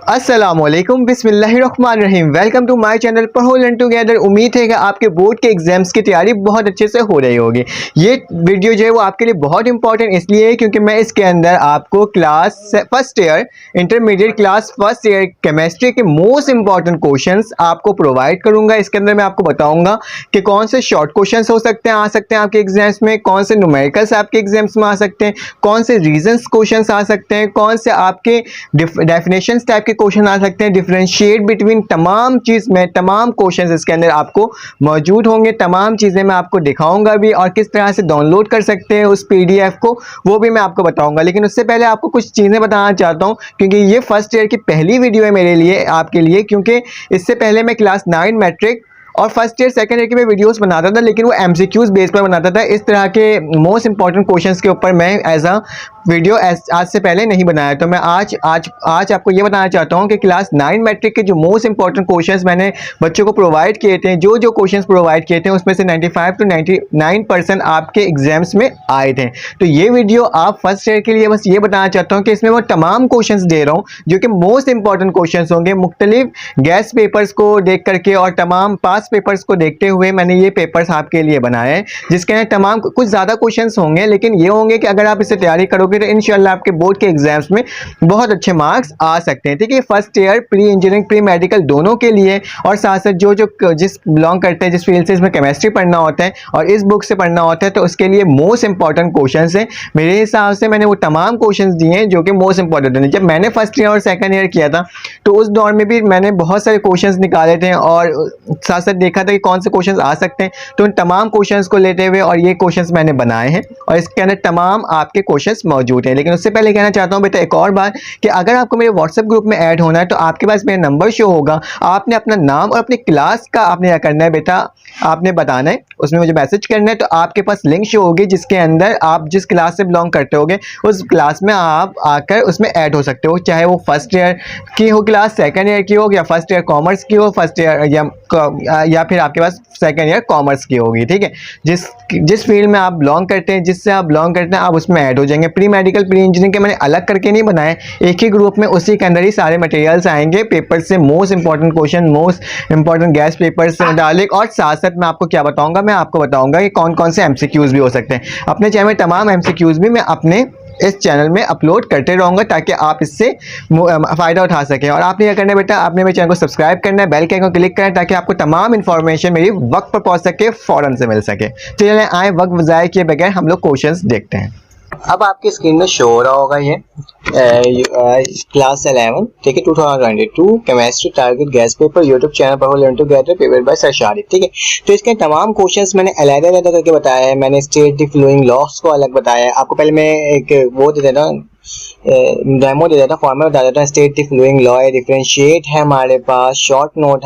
अस्सलामुअलैकुम बिस्मिल्लाहिर्रहमानिर्रहीम। Welcome to my channel पढ़ो लर्न टुगेदर। उम्मीद है कि आपके बोर्ड के एग्जाम्स की तैयारी बहुत अच्छे से हो रही होगी। ये वीडियो जो है वो आपके लिए बहुत इंपॉर्टेंट इसलिए है क्योंकि मैं इसके अंदर आपको class first year intermediate class first year chemistry के मोस्ट इंपॉर्टेंट क्वेश्चंस आपको प्रोवाइड करूंगा। इसके अंदर मैं आपको बताऊंगा कि कौन से शॉर्ट क्वेश्चंस हो सकते हैं, आ सकते हैं आपके एग्जाम्स में, कौन से न्यूमेरिकल्स आपके एग्जाम्स में आ सकते हैं, कौन से रीजंस क्वेश्चंस आ सकते हैं, कौन से आपके डेफिनेशंस टाइप के क्वेश्चन आ सकते हैं, डिफरेंशिएट बिटवीन तमाम चीज़ में तमाम क्वेश्चंस इसके अंदर आपको मौजूद होंगे। तमाम चीज़ें मैं आपको दिखाऊंगा भी और किस तरह से डाउनलोड कर सकते हैं उस पीडीएफ को, वो भी मैं आपको बताऊंगा। लेकिन उससे पहले आपको कुछ चीज़ें बताना चाहता हूं क्योंकि ये फर्स्ट ईयर की पहली वीडियो है मेरे लिए, आपके लिए, क्योंकि इससे पहले मैं क्लास 9 मैट्रिक और फर्स्ट ईयर सेकंड ईयर की मैं वीडियोस बनाता था, लेकिन वो एमसीक्यूज बेस पर बनाता था। इस तरह के मोस्ट इंपॉर्टेंट क्वेश्चंस के ऊपर मैं एज अ वीडियो आज से पहले नहीं बनाया। तो मैं आज आपको ये बताना चाहता हूँ कि क्लास 9 मैट्रिक के जो मोस्ट इंपॉर्टेंट क्वेश्चंस मैंने बच्चों को प्रोवाइड किए थे, जो क्वेश्चंस प्रोवाइड किए थे उसमें से 95 to 99% आपके एग्जाम्स में आए थे। तो ये वीडियो आप फर्स्ट ईयर के लिए बस ये बताना चाहता हूँ कि इसमें मैं तमाम क्वेश्चंस दे रहा हूँ जो कि मोस्ट इंपॉर्टेंट क्वेश्चंस होंगे। मुख्तलिफ गैस पेपर्स को देख करके और तमाम पास पेपर्स को देखते हुए मैंने ये पेपर्स आपके लिए बनाए हैं, जिसके अंदर तमाम कुछ ज़्यादा क्वेश्चंस होंगे, लेकिन ये होंगे कि अगर आप इससे तैयारी करोगे तो इंशाल्लाह आपके बोर्ड के एग्जाम्स में बहुत अच्छे मार्क्स आ सकते हैं। ठीक है, first year pre engineering pre medical दोनों के लिए, और साथ साथ जो जिस बिलोंग करते हैं जिस फील्ड से इसमें केमिस्ट्री पढ़ना होता है और इस बुक से पढ़ना होता है, तो उसके लिए मोस्ट इंपॉर्टेंट क्वेश्चंस हैं। मेरे हिसाब से मैंने वो तमाम क्वेश्चंस दिए हैं जो कि मोस्ट इंपॉर्टेंट हैं। जब मैंने फर्स्ट ईयर और सेकंड ईयर किया था तो उस दौर में भी मैंने बहुत सारे क्वेश्चंस निकाले थे और साथ साथ देखा था कि कौन से क्वेश्चंस आ सकते हैं, तो उन तमाम क्वेश्चंस को लेते हुए और ये क्वेश्चंस मैंने बनाए हैं और इसके अंदर तमाम आपके क्वेश्चंस मौजूद हैं। लेकिन उससे पहले कहना चाहता हूं बेटा एक और बात कि अगर आपको मेरे व्हाट्सएप ग्रुप में ऐड होना है तो आपके पास मेरा नंबर शो होगा। आपने अपना नाम और अपनी क्लास का आपने क्या करना है बेटा, आपने बताना है, उसमें मुझे मैसेज करना है। तो आपके पास लिंक शो होगी जिसके अंदर आप जिस क्लास से बिलोंग करते होगे उस क्लास में आप आकर उसमें ऐड हो सकते हो, चाहे वो फर्स्ट ईयर की हो क्लास, सेकंड ईयर की हो, या फर्स्ट ईयर कॉमर्स की हो, फर्स्ट ईयर या फिर आपके पास सेकंड ईयर कॉमर्स की होगी। ठीक है, जिस फील्ड में आप बिलोंग करते हैं, जिससे आप बिलोंग करते हैं, आप उसमें ऐड हो जाएंगे। प्री मेडिकल प्री इंजीनियरिंग के मैंने अलग करके नहीं बनाए, एक ही ग्रुप में उसी के अंदर ही सारे मटेरियल्स आएंगे। पेपर से most important question, most important gas papers डाले, और साथ साथ मैं आपको क्या बताऊंगा, मैं आपको बताऊंगा कि कौन कौन से एमसीक्यूज भी हो सकते हैं। अपने चैनल में तमाम एमसीक्यूज भी मैं अपने इस चैनल में अपलोड करते रहूँगा ताकि आप इससे फ़ायदा उठा सकें। और आपने क्या करना है बेटा, आपने मेरे चैनल को सब्सक्राइब करना है, बेल के आइकन को क्लिक करना है ताकि आपको तमाम इन्फॉर्मेशन मेरी वक्त पर पहुँच सके, फ़ौरन से मिल सके। तो चलिए आए वक्त ज़ाया किए बगैर हम लोग क्वेश्चंस देखते हैं। अब आपकी स्क्रीन में शो हो रहा होगा ये क्लास 11, ठीक है, 2022 chemistry target gas paper YouTube channel पर learn together paper by sir Shariq. ठीक है, तो इसके तमाम क्वेश्चंस मैंने अलग-अलग करके बताया है। मैंने स्टेट द फ्लोइंग लॉस को अलग बताया है आपको। पहले मैं एक वो दे देता डेमो दे देता, फॉर्मेट बता देता। स्टेट द फ्लोइंग लॉ है, डिफरेंशिएट है हमारे पास, शॉर्ट नोट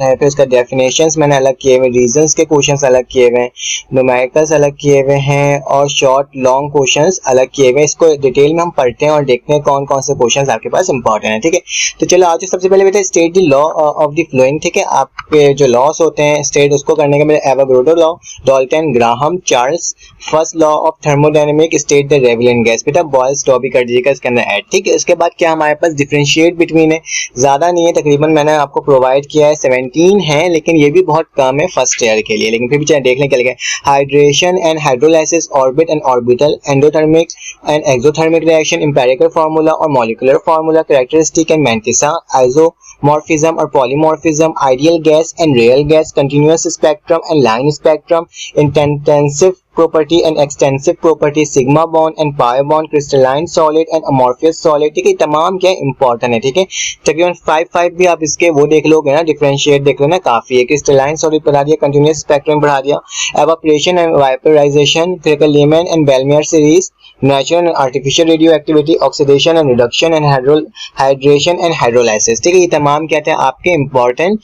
है, फिर उसका डेफिनेशंस मैंने अलग किए हुए, रीजंस के क्वेश्चंस अलग किए हुए हैं, न्यूमेरिकल्स अलग किए हुए हैं और शॉर्ट लॉन्ग क्वेश्चंस अलग किए हुए हैं। इसको डिटेल में हम पढ़ते हैं और देखते हैं कौन कौन से क्वेश्चंस आपके पास इंपॉर्टेंट है। ठीक है, तो चलो आज सबसे पहले बेटा state the law of the flowing. ठीक है, आपके जो लॉस होते हैं स्टेट, उसको करने के मेरे Avogadro law, Dalton, Graham, Charles. First law of thermodynamic, state the relevant gas. बेटा बॉयल्स लॉ भी कर दीजिएगा इसके अंदर ऐड। ठीक है, इसके बाद क्या हमारे पास डिफरेंशिएट बिटवीन है, ज्यादा नहीं है, तकरीबन मैंने आपको प्रोवाइड किया है 17 है, लेकिन ये भी बहुत कम है फर्स्ट ईयर के लिए, लेकिन फिर भी चाहे देख लें क्या लिखा है। Hydration and hydrolysis, orbit and orbital, endothermic and exothermic reaction, empirical formula और molecular formula, characteristic and mantissa, isomorphism और polymorphism, ideal gas and real gas, continuous spectrum and line spectrum, intensive property and extensive property, sigma bond and pi bond, crystalline solid and amorphous solid। ठीक है, तमाम क्या important है। ठीक है, तकरीबन 5 भी आप इसके वो देख लोगे ना, डिफरेंशिएट देख लेना काफी है। क्रिस्टलाइन सॉलिड पढ़ा दिया, कंटिन्यूअस स्पेक्ट्रम पढ़ा दिया, एवापोरेशन एंड वाइपराइजेशन, फिर Lyman and Balmer series, natural and artificial radioactivity, oxidation and reduction and hydration and hydrolysis. ठीक है, ये तमाम क्या थे आपके इंपॉर्टेंट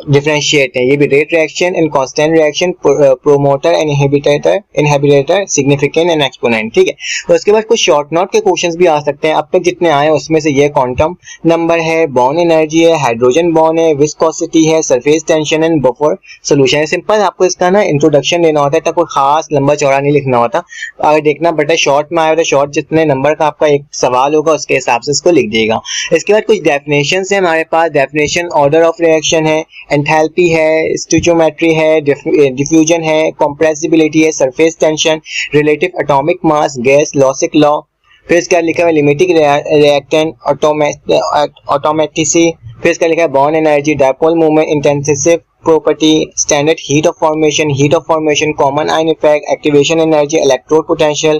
डिफरेंशिएट हैं। ये भी rate reaction and constant reaction, promoter and inhibitor, significant and exponent. ठीक है, तो उसके बाद कुछ शॉर्ट नोट के क्वेश्चंस भी आ सकते हैं। अब तक जितने आए उसमें से ये क्वांटम नंबर है, बॉन्ड एनर्जी है, हाइड्रोजन बॉन्ड है, विस्कोसिटी है, surface tension and buffer solution है। सिंपल आपको इसका ना इंट्रोडक्शन देना होता है, तब कोई खास लंबा चौड़ा नहीं लिखना होता। अगर देखना बेटा शॉर्ट में आया तो शॉर्ट जितने नंबर का आपका एक सवाल होगा उसके हिसाब से इसको लिख देगा। इसके बाद कुछ डेफिनेशंस है हमारे पास। डेफिनेशन ऑर्डर ऑफ रिएक्शन है, एंथैल्पी है, स्टोइचियोमेट्री है, डिफ्यूजन है, कंप्रेसिबिलिटी है, surface tension, relative atomic mass, gas लॉसिक लॉ। फिर इसका लिखा है लिमिटिंग रिएक्टेंट, ऑटोमेटिसी। फिर इसका लिखा है bond energy, dipole movement, intensive property, standard heat of formation, common ion effect, activation energy, electrode potential,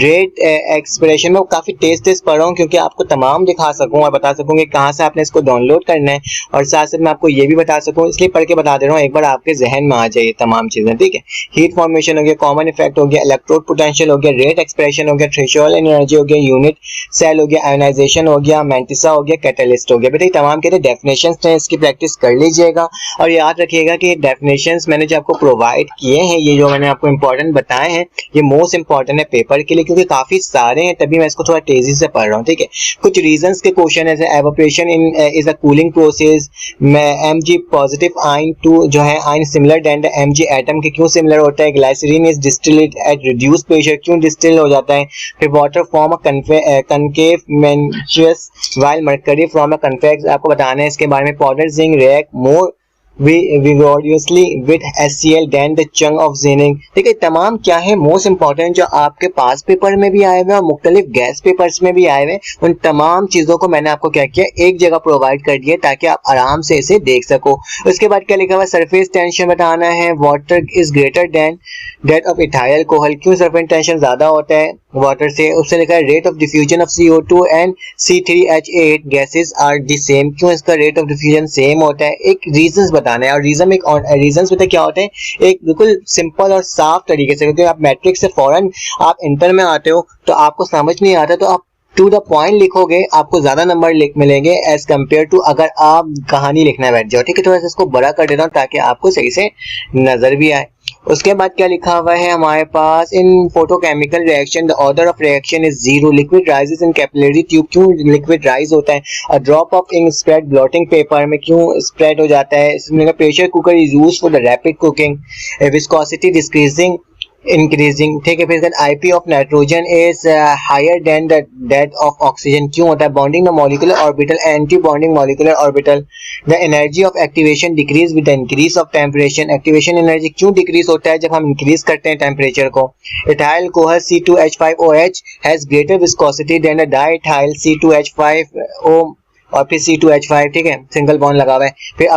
rate expression. में काफी तेज पढ़ रहा हूँ क्योंकि आपको तमाम दिखा सकूं और बता सकूं कि कहाँ से आपने इसको डाउनलोड करना है, और साथ साथ मैं आपको ये भी बता सकूं, इसलिए पढ़ के बता दे रहा हूँ, एक बार आपके जहन में आ जाए तमाम चीजें। ठीक है, हीट फॉर्मेशन हो गया, कॉमन इफेक्ट हो गया, इलेक्ट्रोड पोटेंशियल हो गया, रेट एक्सप्रेशन हो गया, थ्रेशोल्ड एनर्जी हो गया, यूनिट सेल हो गया, आयोनाइजेशन हो गया, मैंटिसा हो गया, कैटलिस्ट हो गया। बेटा तमाम के डेफिनेशंस हैं, इसकी प्रैक्टिस कर लीजिएगा और याद रखिएगा कि डेफिनेशंस मैंने जो आपको प्रोवाइड किए हैं, ये जो मैंने आपको इंपॉर्टेंट बताए हैं, ये मोस्ट इंपॉर्टेंट है पेपर के लिए, क्योंकि काफी सारे हैं, तभी मैं इसको थोड़ा तेजी से पढ़ रहा हूँ। ठीक है, कुछ रीजंस के क्वेश्चन है, evaporation is a cooling process, Mg positive ion two जो है ion similar than the Mg atom के क्यों सिमिलर होता है, glycerine is distilled at reduce pressure, क्यों डिस्टिल हो जाता है, फिर water form a concave meniscus while mercury from a convex, आपको बताना है इसके बारे में। Powder zinc react more vigorously with HCl than the chunk of zinc। देखिए तमाम क्या है मोस्ट इंपॉर्टेंट जो आपके पास पेपर में भी आए हुए और मुख्तलिफ गैस पेपर्स में भी आए हुए, उन तमाम चीजों को मैंने आपको क्या किया, एक जगह प्रोवाइड कर दिया ताकि आप आराम से इसे देख सको। उसके बाद क्या लिखा हुआ, सरफेस टेंशन बताना है, water is greater than that of ethyl alcohol, क्यों सरफेस टेंशन ज्यादा होता है वाटर से। उससे लिखा है rate of diffusion of CO2 and C3H8 gases are the same, क्यों इसका रेट ऑफ डिफ्यूजन सेम होता है। एक रीजंस बताना है, और रीजंस पता क्या होते हैं, एक बिल्कुल सिंपल और साफ तरीके से, क्योंकि आप मैट्रिक्स से फौरन आप इंटर में आते हो तो आपको समझ नहीं आता, तो आप टू द पॉइंट लिखोगे आपको ज्यादा नंबर मिलेंगे एज कम्पेयर टू अगर आप कहानी लिखना बैठ जाओ। ठीक है, थोड़ा सा इसको बड़ा कर देता हूँ ताकि आपको सही से नजर भी आए। उसके बाद क्या लिखा हुआ है हमारे पास, in photochemical reaction the order of reaction is zero, liquid rises in capillary tube, क्यों लिक्विड राइज होता है, a drop of ink spread blotting paper में, क्यों स्प्रेड हो जाता है। इसमें pressure cooker is used for the rapid cooking, viscosity decreasing increasing. ठीक है, फिर IP of nitrogen is higher than that of oxygen, क्यों होता है, bonding the molecular orbital, anti bonding molecular orbital. The energy of activation decrease with the increase of temperature, activation energy क्यों decrease होता है जब हम इंक्रीज करते हैं टेम्परेचर को। Ethyl alcohol C2H5OH has greater viscosity than the diethyl C2H5O और फिर C2H5। ठीक है, सिंगल बॉन्ड लगा हुआ है। फिर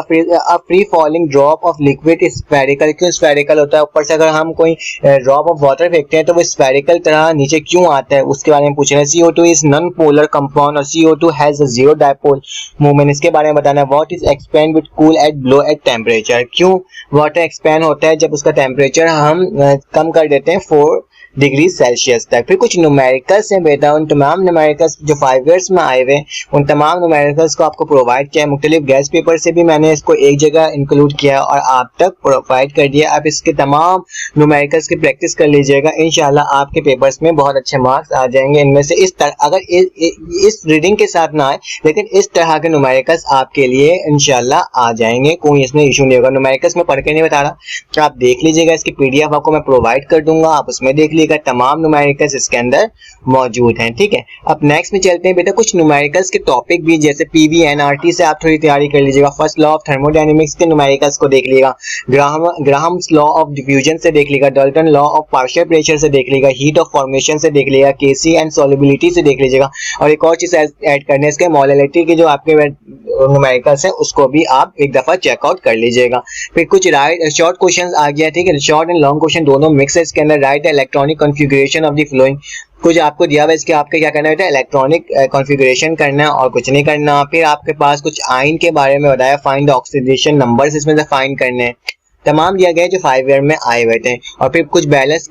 free falling drop of liquid spherical, क्यों स्फेरिकल होता है, ऊपर से अगर हम कोई ड्रॉप ऑफ वाटर फेंकते हैं तो वो स्फेरिकल तरह नीचे क्यों आता है, उसके बारे में पूछ रहे हैं। CO2 is non polar compound और CO2 has a zero dipole movement, इसके बारे में बताना है। What is expand with cool at low at temperature, क्यों वाटर एक्सपेंड होता है जब उसका टेम्परेचर हम कम कर देते हैं 4 डिग्री सेल्सियस तक। फिर कुछ न्यूमेरिकल्स हैं बेटा, उन तमाम न्यूमेरिकल्स जो 5 ईयर्स में आए हुए उन तमाम न्यूमेरिकल्स को आपको प्रोवाइड किया है, मुख्तलिफ गैस पेपर से भी मैंने इसको एक जगह इंक्लूड किया और आप तक प्रोवाइड कर दिया। आप इसके तमाम न्यूमेरिकल्स की प्रैक्टिस कर लीजिएगा, इंशाल्लाह आपके पेपर्स में बहुत अच्छे मार्क्स आ जाएंगे। इनमें से इस तरह अगर इस रीडिंग के साथ ना आए लेकिन इस तरह के न्यूमेरिकल्स आपके लिए इंशाल्लाह आ जाएंगे, कोई इसमें इशू नहीं होगा। न्यूमेरिकल्स में पढ़ के नहीं बता रहा, तो आप देख लीजिएगा, इसकी PDF आपको मैं प्रोवाइड कर दूंगा, आप उसमें देख लीजिएगा, तमाम न्यूमेरिकल्स इसके अंदर मौजूद हैं। ठीक है, अब नेक्स्ट में चलते हैं बेटा, कुछ न्यूमेरिकल्स के टॉपिक भी जैसे PV NRT से आप थोड़ी तैयारी कर लीजिएगा। फर्स्ट लॉ ऑफ थर्मोडायनेमिक्स के न्यूमेरिकल्स को देख लीजिएगा, ग्राहम्स लॉ ऑफ डिफ्यूजन से देख लीजिएगा, Dalton law of partial pressure से देख लीजिएगा, हीट ऑफ फॉर्मेशन से देख लीजिएगा, Kc एंड सॉल्युबिलिटी से देख लीजिएगा, और एक और चीज ऐड करने इसके मोलैलिटी के जो आपके न्यूमेरिकल्स हैं उसको भी आप एक दफा चेकआउट कर लीजिएगा। फिर कुछ शॉर्ट क्वेश्चंस आ गया, ठीक है, शॉर्ट एंड लॉन्ग क्वेश्चन दोनों मिक्स है इसके अंदर। Right electronic configuration of the flowing, कुछ आपको दिया हुआ है, इसके आपके क्या करना है, इलेक्ट्रॉनिक कॉन्फ़िगरेशन करना है और कुछ नहीं करना। फिर आपके पास कुछ आयन के बारे में बताया, फाइंड द ऑक्सीडेशन नंबर्स इसमें से फाइंड करने हैं, तमाम दिया गया जो 5 ईयर में आए हुए थे। और फिर कुछ balance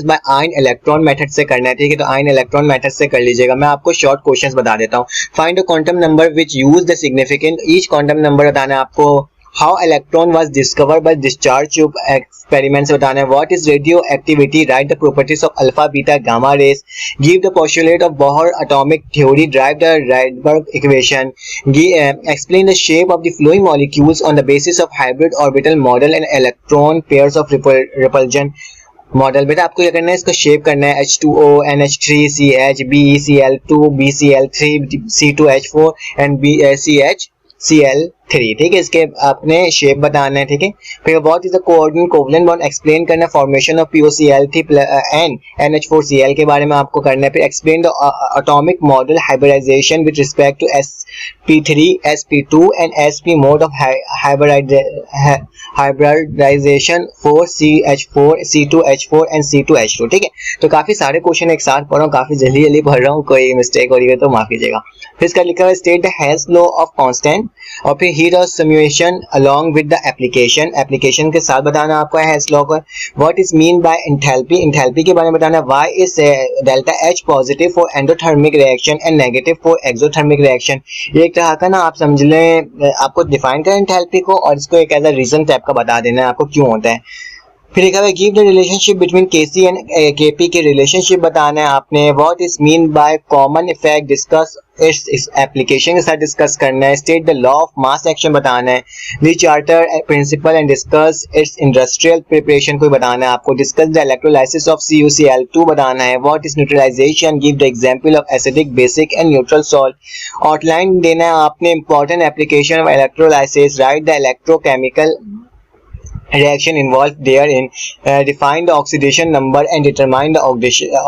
bye ion electron method से करना है, ठीक है, तो आयन इलेक्ट्रॉन मेथड से कर लीजिएगा। मैं आपको शॉर्ट क्वेश्चंस बता देता हूँ। Find the quantum number which use the significant, each quantum number बताना है आपको how electron was discovered by discharge tube experiments बताना है। What is radio activity, right the properties of alpha beta gamma rays, give the postulate of Bohr atomic theory, drive the Rydberg equation, explain the shape of the flowing molecules on the basis of hybrid orbital model and electron pairs of repulsion model. बेटा आपको क्या करना है, इसको shape करना है H2O NH3 CH BeCl2 BCl3 C2H4 and BCH ठीक है, इसके आपने शेप बताना है। ठीक है, फिर what is the coordinate covalent bond explain करना है, formation of POCl3 and NH4Cl के बारे में आपको करना है। फिर explain the atomic model hybridisation with respect to sp3 sp2 and sp mode of hybridisation for CH4 C2H4 and C2H2। ठीक है, तो काफी सारे क्वेश्चन एक साथ पढ़ रहा हूँ, काफी जल्दी पढ़ रहा हूँ, कोई मिस्टेक हो रही है तो माफ कीजिएगा। फिर इसका लिखा हुआ state the Hess's law of constant, और फिर heat of summation along with the application के साथ बताना आपको हेल्स लॉ को। What is mean by enthalpy के बारे में बताना। Why is delta H positive for endothermic reaction and negative for exothermic reaction. ये एक तरह का ना आप समझ लें, आपको डिफाइन करें एंथैल्पी को और इसको एक एज अ रीजन टाइप का बता देना है आपको क्यों होता है। फिर लिखा हुआ give the relationship between Kc and Kp के रिलेशनशिप बताना है आपने। What is mean by common effect, discuss इस एप्लीकेशन के साथ डिस्कस करना है। State the law of mass action बताना है। The charter principle and discuss its industrial preparation को बताना है आपको। Discuss the electrolysis of CuCl2 बताना है। What is neutralisation, give the example of acidic basic and neutral salt. Outline देना है आपने important application of electrolysis, write the electrochemical reaction involved therein, define the oxidation number and determine the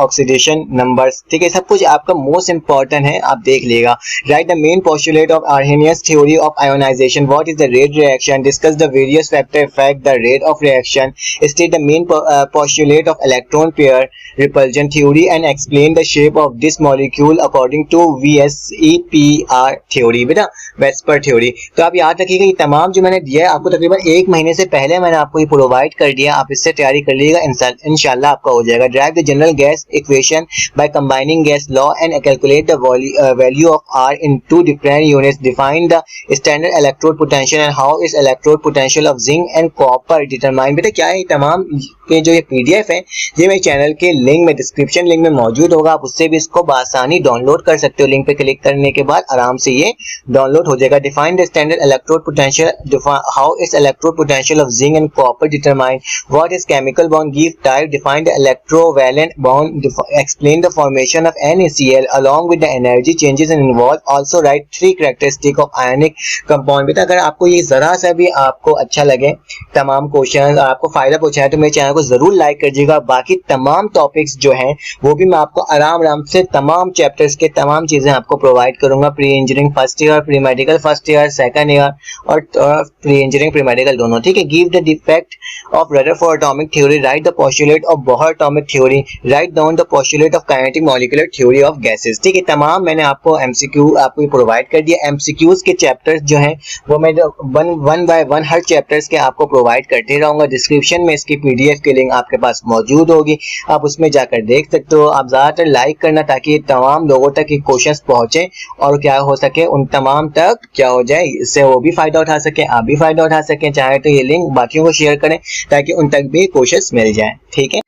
oxidation numbers। ठीक है, सब कुछ आपका most important है, आप देख लेगा। Right the main postulate of Arrhenius theory of ionization, what is the rate reaction, discuss the various factor affect the rate of reaction, state the main postulate of electron pair repulsion theory and explain the shape of this molecule according to VSEPR theory। बेटा VSEPR theory. तो आप याद रखिएगा, ये तमाम जो मैंने दिया है आपको तकरीबन एक महीने से पहले मैंने आपको ये प्रोवाइड कर दिया, आप इससे तैयारी कर लीजिएगा, इंशाल्लाह आपका हो जाएगा। Drive the general gas equation by combining gas law and calculate the value of R in two different units, define the standard electrode potential and how is electrode potential of zinc and copper determined। बेटा क्या है, तमाम के जो ये PDF है ये मेरे चैनल के लिंक में डिस्क्रिप्शन लिंक में मौजूद होगा, आप उससे भी इसको बआसानी डाउनलोड कर सकते हो। लिंक पे क्लिक करने के बाद आराम से ये डाउनलोड हो जाएगा। Define the standard electrode potential, how is electrode potential of zinc and copper determine, what is chemical bond, give type, define the electrovalent bond, explain the formation of NaCl along with the energy changes and involved, also write 3 characteristic of ionic compound। बेटा अगर आपको ये जरा सा भी आपको अच्छा लगे, तमाम क्वेश्चन आपको फायदा पहुंचाए तो मेरे चैनल को जरूर लाइक कर दीजिएगा। बाकी तमाम टॉपिक्स जो हैं वो भी मैं आपको आराम से तमाम चैप्टर्स के तमाम चीजें आपको प्रोवाइड करूंगा। Pre engineering first year, pre medical first year, second year और प्री इंजीनियरिंग प्री मेडिकल दोनों। ठीक है, give the defect of Rutherford atomic theory, right the postulate of Bohr atomic theory, write down the postulate of kinetic molecular theory of gases. ठीक है, तमाम मैंने आपको MCQ आपको प्रोवाइड कर दिया। MCQs के चैप्टर्स जो हैं वो मैं one by one her chapters के आपको प्रोवाइड करते रहूंगा। डिस्क्रिप्शन में इसकी PDF की लिंक आपके पास मौजूद होगी, आप उसमें जाकर देख सकते हो। आप ज्यादातर लाइक करना ताकि तमाम लोगों तक ये क्वेश्चंस पहुंचे और क्या हो सके उन तमाम तक क्या हो जाए, इससे वो भी फायदा उठा सके, आप भी फायदा उठा सकें। चाहे तो ये लिंक बाकियों को शेयर करें ताकि उन तक भी क्वेश्चंस मिल जाए। ठीक है,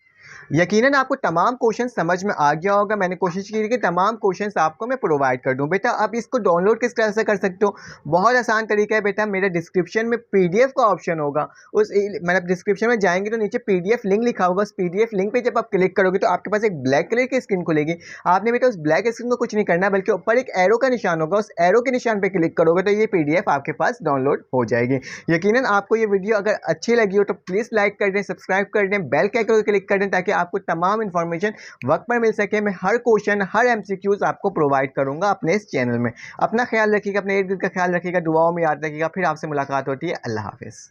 यकीनन आपको तमाम क्वेश्चन समझ में आ गया होगा। मैंने कोशिश की कि तमाम क्वेश्चंस आपको मैं प्रोवाइड कर दूं। बेटा आप इसको डाउनलोड किस तरह से कर सकते हो, बहुत आसान तरीका है बेटा। मेरे डिस्क्रिप्शन में PDF का ऑप्शन होगा, उस मतलब डिस्क्रिप्शन में जाएंगे तो नीचे PDF लिंक लिखा होगा। उस PDF लिंक पे जब आप क्लिक करोगे तो आपके पास एक ब्लैक कलर की स्क्रीन खुलेगी। आपने बेटा उस ब्लैक स्क्रीन को कुछ नहीं करना बल्कि ऊपर एक एरो का निशान होगा, उस एरो के निशान पर क्लिक करोगे तो ये PDF आपके पास डाउनलोड हो जाएगी। यकीनन आपको ये वीडियो अगर अच्छी लगी हो तो प्लीज़ लाइक कर दें, सब्सक्राइब कर दें, बेल के आइकन को क्लिक कर दें ताकि आपको तमाम इन्फॉर्मेशन वक्त पर मिल सके। मैं हर क्वेश्चन हर MCQs आपको प्रोवाइड करूंगा अपने इस चैनल में। अपना ख्याल रखिएगा, अपने इर्द गिर्द का ख्याल रखिएगा, दुआओं में याद रखिएगा। फिर आपसे मुलाकात होती है। अल्लाह हाफिज़।